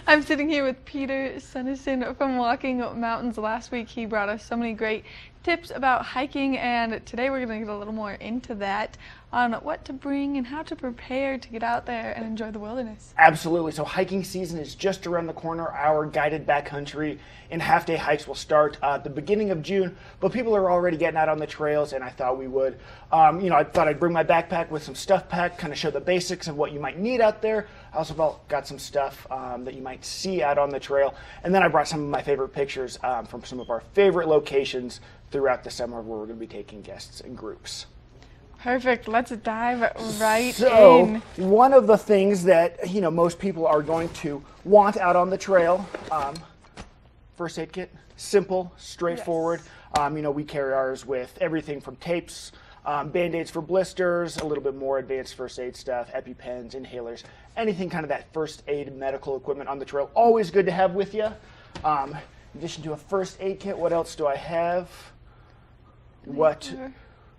I'm sitting here with Peter Suneson from Walking Mountains. Last week he brought us so many great tips about hiking, and today we're going to get a little more into that on what to bring and how to prepare to get out there and enjoy the wilderness. Absolutely. So hiking season is just around the corner. Our guided backcountry and half-day hikes will start at the beginning of June, but people are already getting out on the trails, and I thought we would. I thought I'd bring my backpack with some stuff packed, kind of show the basics of what you might need out there. I also got some stuff that you might see out on the trail, and then I brought some of my favorite pictures from some of our favorite locations throughout the summer where we're going to be taking guests and groups. Perfect. Let's dive right in. So one of the things that most people are going to want out on the trail, first aid kit, simple, straightforward. Yes. We carry ours with everything from tapes, Band-Aids for blisters, a little bit more advanced first aid stuff, EpiPens, inhalers, anything kind of that first aid medical equipment on the trail. Always good to have with you. In addition to a first aid kit, what else do I have? What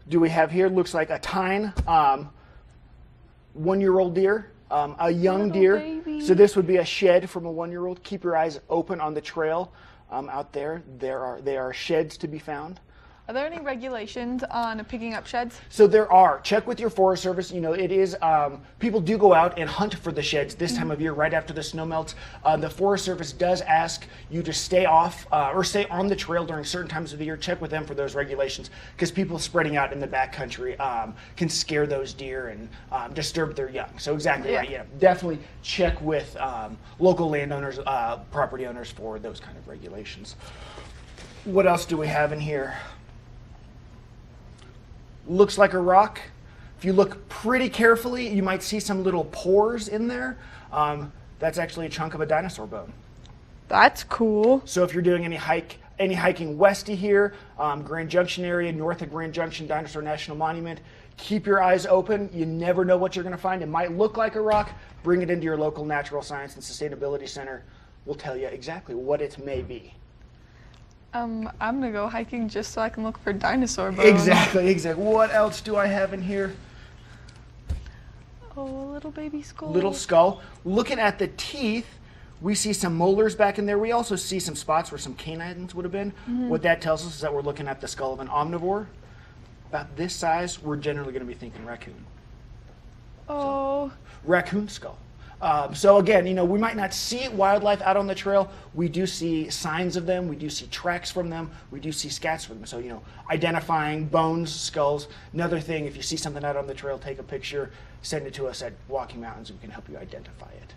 do we have here? Looks like a tine, 1-year-old deer, a young deer. Baby. So this would be a shed from a 1-year-old. Keep your eyes open on the trail out there. There are sheds to be found. Are there any regulations on picking up sheds? So there are. Check with your Forest Service. It is, people do go out and hunt for the sheds this time of year, right after the snow melts. The Forest Service does ask you to stay off or stay on the trail during certain times of the year. Check with them for those regulations, because people spreading out in the backcountry can scare those deer and disturb their young. So exactly right. Yeah, definitely check with local landowners, property owners for those kind of regulations. What else do we have in here? Looks like a rock. If you look pretty carefully, you might see some little pores in there. That's actually a chunk of a dinosaur bone. That's cool. So if you're doing any hiking west of here, Grand Junction area, north of Grand Junction Dinosaur National Monument, keep your eyes open. You never know what you're going to find. It might look like a rock. Bring it into your local Natural Science and Sustainability Center. We'll tell you exactly what it may be. I'm gonna go hiking just so I can look for dinosaur bones. Exactly. What else do I have in here? Oh, a little baby skull. Little skull. Looking at the teeth, we see some molars back in there. We also see some spots where some canines would have been. What that tells us is that we're looking at the skull of an omnivore. About this size, we're generally going to be thinking raccoon. Oh. So, raccoon skull. So again, we might not see wildlife out on the trail. We do see signs of them. We do see tracks from them. We do see scats from them. So, identifying bones, skulls. Another thing, if you see something out on the trail, take a picture, send it to us at Walking Mountains, and we can help you identify it.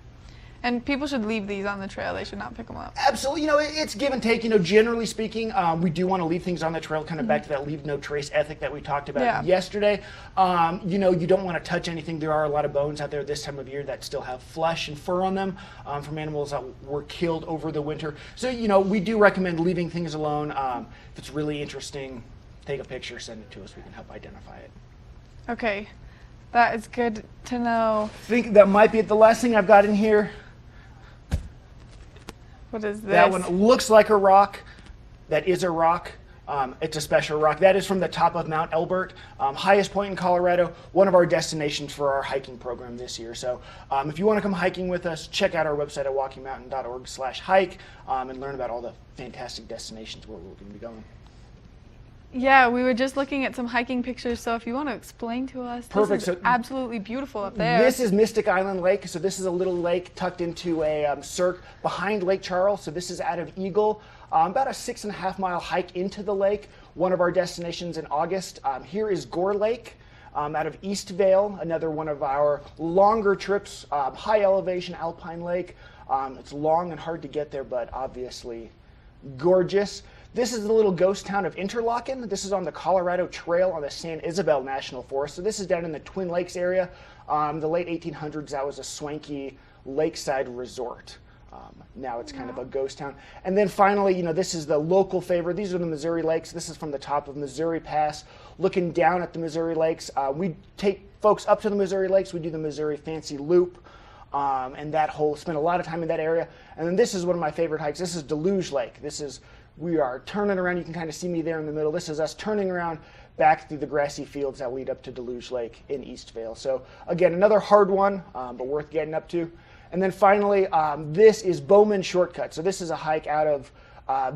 And people should leave these on the trail. They should not pick them up. Absolutely. It's give and take. Generally speaking, we do want to leave things on the trail, kind of back to that leave no trace ethic that we talked about yesterday. You don't want to touch anything. There are a lot of bones out there this time of year that still have flesh and fur on them from animals that were killed over the winter. So, we do recommend leaving things alone. If it's really interesting, take a picture, send it to us. We can help identify it. Okay. That is good to know. I think that might be the last thing I've got in here. What is this? That one looks like a rock. That is a rock. It's a special rock. That is from the top of Mount Elbert, highest point in Colorado, one of our destinations for our hiking program this year. So if you want to come hiking with us, check out our website at walkingmountain.org/hike and learn about all the fantastic destinations where we're going to be going. Yeah, we were just looking at some hiking pictures, so if you want to explain to us, Perfect. This is absolutely beautiful up there. This is Mystic Island Lake. So this is a little lake tucked into a cirque behind Lake Charles. So this is out of Eagle, about a 6.5-mile hike into the lake, one of our destinations in August. Here is Gore Lake out of East Vail, another one of our longer trips, high elevation alpine lake. It's long and hard to get there, but obviously gorgeous. This is the little ghost town of Interlaken. This is on the Colorado Trail on the San Isabel National Forest. So this is down in the Twin Lakes area. The late 1800s, that was a swanky lakeside resort. Now it's kind of a ghost town. And then finally, this is the local favorite. These are the Missouri Lakes. This is from the top of Missouri Pass, looking down at the Missouri Lakes. We take folks up to the Missouri Lakes. We do the Missouri Fancy Loop. And spend a lot of time in that area. And then this is one of my favorite hikes. This is Deluge Lake. We are turning around. You can kind of see me there in the middle. This is us turning around back through the grassy fields that lead up to Deluge Lake in East Vail. So again, another hard one, but worth getting up to. And then finally, this is Bowman Shortcut. So this is a hike out of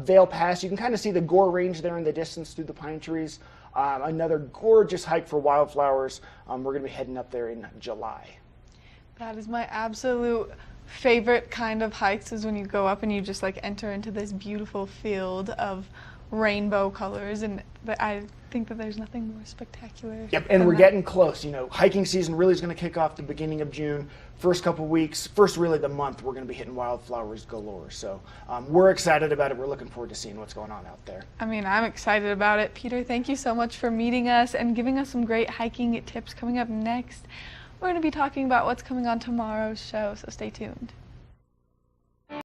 Vail Pass. You can kind of see the Gore Range there in the distance through the pine trees. Another gorgeous hike for wildflowers. We're going to be heading up there in July. That is my absolute favorite kind of hikes, is when you go up and you just like enter into this beautiful field of rainbow colors, and I think that there's nothing more spectacular. Yep, and we're getting close. You know, hiking season really is going to kick off the beginning of June. First couple weeks, really the month, we're going to be hitting wildflowers galore. So we're excited about it. We're looking forward to seeing what's going on out there. I mean, I'm excited about it. Peter, thank you so much for meeting us and giving us some great hiking tips. Coming up next, we're going to be talking about what's coming on tomorrow's show, so stay tuned.